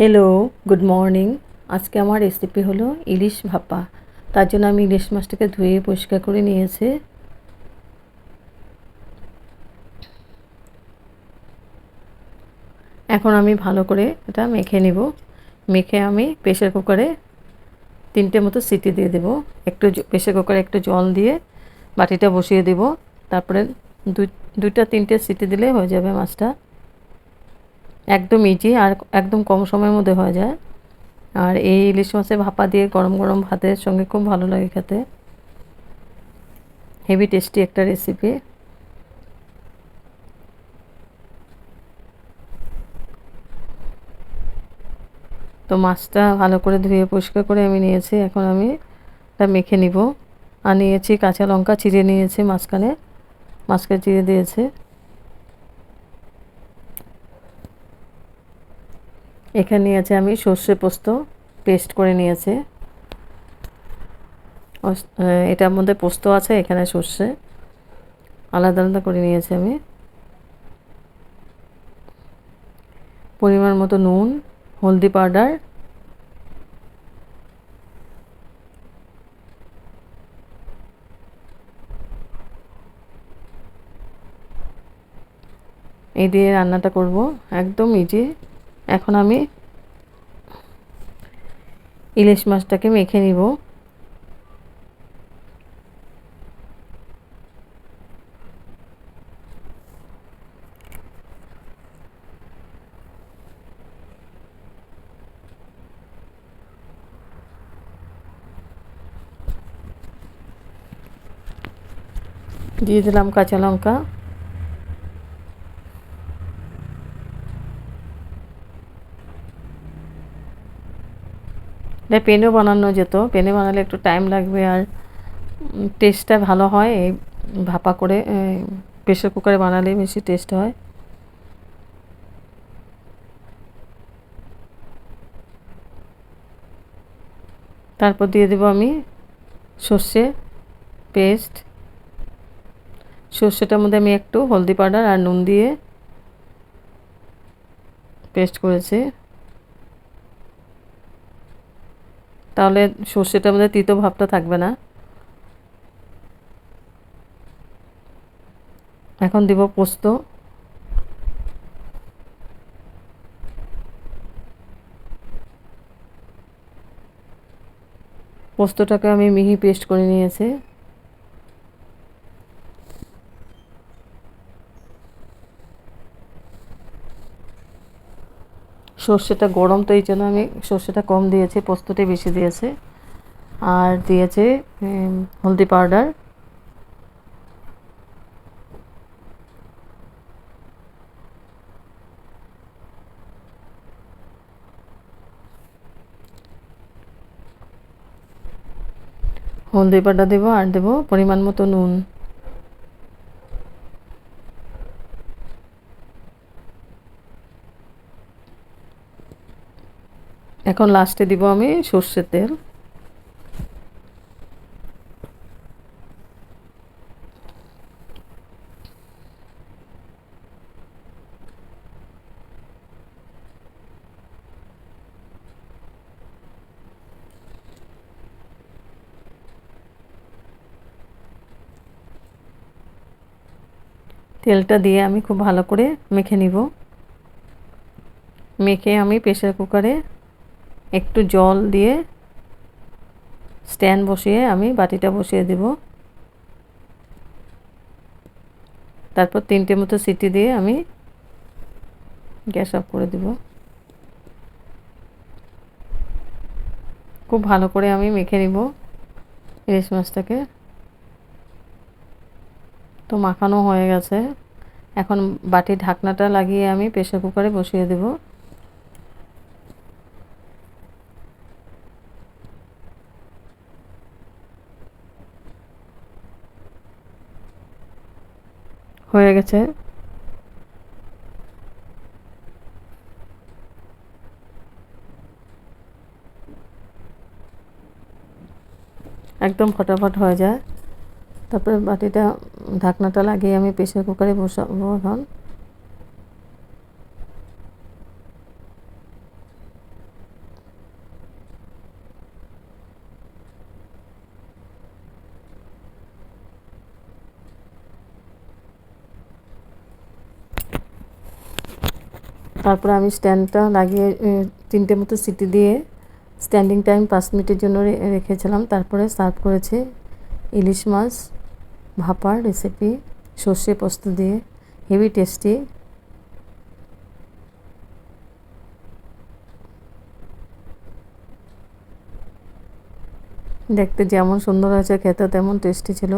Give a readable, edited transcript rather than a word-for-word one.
Hello, good morning. আজকে আমার recipe হলো ইলিশ ভাপা। তার জন্য আমি ইলিশ মাছটাকে ধুয়ে পরিষ্কার করে নিয়েছি। এখন আমি ভালো করে এটা মেখে নিব। মেখে আমি প্রেসার কুকারে 3টে মতো সিটি দিয়ে দেব। একটু প্রেসার কুকারে একটু জল দিয়ে বাটিটা বসিয়ে দেব। তারপরে দুইটা 3টে সিটি দিলে হয়ে যাবে মাছটা। একদম ইজি আর একদম কম সময়ের মধ্যে হয়ে যায়। আর এই ইলিশ মাছের ভাপা দিয়ে গরম গরম ভাতের সঙ্গে খুব ভালো লাগে খেতে। হেভি টেস্টি একটা রেসিপি। তো মাছটা ভালো করে ধুয়ে পরিষ্কার করে আমি নিয়েছি। এখন আমি এটা মেখে নিব। আর নিয়েছি কাঁচা লঙ্কা চিড়ে নিয়েছি, মাঝখানে চিড়ে দিয়েছে। এখানে নিয়েছি আমি সর্ষে পোস্ত পেস্ট করে নিয়েছি। এটার মধ্যে পোস্ত আছে, এখানে সর্ষে আলাদা আলাদা করে নিয়েছি আমি। পরিমাণ মতো নুন, হলদি পাউডার, এই দিয়ে রান্নাটা করব, একদম ইজি। এখন আমি ইলিশ মাছটাকে মেখে নিব। দিয়ে দিলাম কাঁচা লঙ্কা, এটা পেনেও বানানো যেত, পেনে বানালে একটু টাইম লাগবে আর টেস্টটা ভালো হয়। এই ভাপা করে প্রেসার কুকারে বানালে বেশি টেস্ট হয়। তারপর দিয়ে দেবো আমি সর্ষে পেস্ট। সর্ষেটার মধ্যে আমি একটু হলদি পাউডার আর নুন দিয়ে পেস্ট করেছি। তাহলে সর্ষেটার মধ্যে তিতো ভাবটা থাকবে না। এখন দিব পোস্ত। পোস্তটাকে আমি মিহি পেস্ট করে নিয়েছি। সর্ষেটা গরম, তো এই জন্য আমি সর্ষেটা কম দিয়েছি, পোস্তটাই বেশি দিয়েছি। আর দিয়েছি হলদি পাউডার, হলদি পাউডার দেবো আর দেবো পরিমাণ মতো নুন। এখন লাস্টে দিব আমি সর্ষের তেল। তেলটা দিয়ে আমি খুব ভালো করে মেখে নিব। মেখে আমি প্রেসার কুকারে একটু জল দিয়ে স্ট্যান্ড বসিয়ে আমি বাটিটা বসিয়ে দেব। তারপর 3টে মতো সিটি দিয়ে আমি গ্যাস অফ করে দেব। খুব ভালো করে আমি মেখে নিব ইলিশ মাছটাকে। তো মাখানো হয়ে গেছে। এখন বাটির ঢাকনাটা লাগিয়ে আমি প্রেসার কুকারে বসিয়ে দেব। হয়ে গেছে। একদম ফটাফট হয়ে যায়। তারপরে বাটিটা ঢাকনাটা লাগিয়ে আমি প্রেসার কুকারে বসাবো। এখন তারপরে আমি স্ট্যান্ডটা লাগিয়ে 3টে মতো সিটি দিয়ে স্ট্যান্ডিং টাইম 5 মিনিটের জন্য রেখেছিলাম। তারপরে সার্ভ করেছি ইলিশ মাছ ভাপার রেসিপি, সর্ষে পোস্ত দিয়ে, হেভি টেস্টি। দেখতে যেমন সুন্দর হয়েছে, খেতে তেমন টেস্টি ছিল।